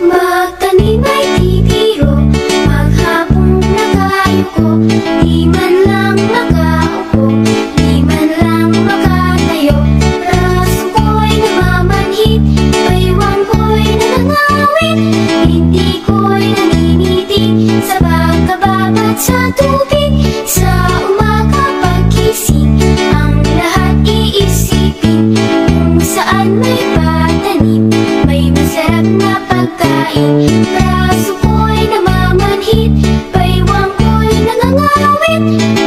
Magtanim ay titiro, maghapong nakayuko, di man lang makaupo, di man lang makatayo. Braso ko'y namamanhid, baywang ko'y nanangawit, hindi ko'y nangingitig sa pagkababad sa tubig. Sa umaga paggising, ang lahat iisipin kung saan may patanim, may masarap na pagkain. Braso ko'y namamanhid, baywang ko'y nangangawit,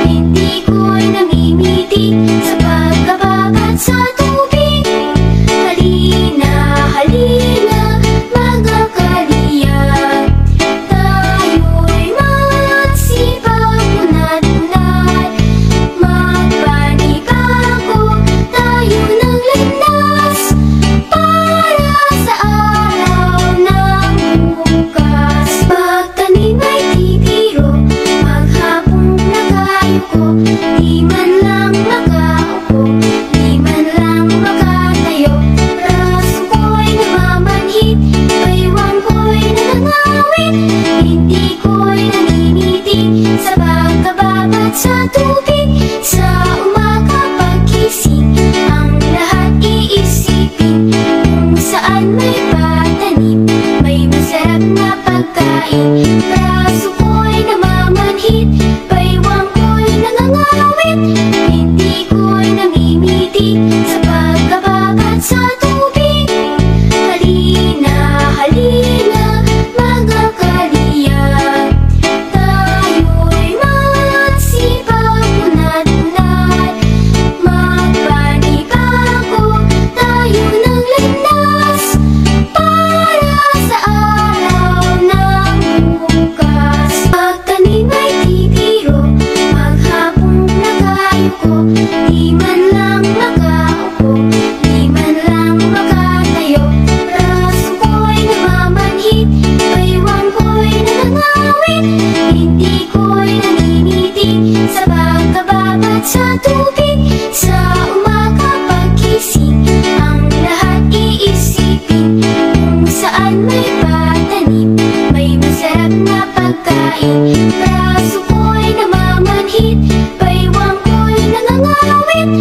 hindi ko'y namimitig sa pagkababad sa tubig. Halina, halina, mga kaliyat, tayo'y magsipag unat-unat, magpanibago tayo ng landas para sa araw ng bukas. Magtanim ay titiro, maghapong nakayuko, di man lang makaupo, di man lang makatayo. Braso ko'y namamanhid, baywang ko'y nanangawit, hindi ko'y nangingitig sa pagkababad sa tubig. Sa umaga paggising, ang lahat iisipin kung saan may patanim, may masarap na pagkain. Braso ko'y namamanhid, baywang ko'y nangangawit, hindi ko'y namimitig sa pagkababad sa tubig. Halina, halina, mga kaliyat, tayo'y magsipag unat-unat, magpanibago tayo ng landas para sa araw ng bukas. Magtanim ay titiro, maghapong nakayuko, di man lang makaupo, di man lang makatayo. Braso ko'y namamanhid, baywang ko'y nanangawit, hindi ko'y nangingitig sa pagkababad sa tubig. Sa umaga paggising, ang lahat iisipin kung saan may patanim, may masarap na pagkain. Braso ko'y namamanhid, baywang ko'y nangangawit,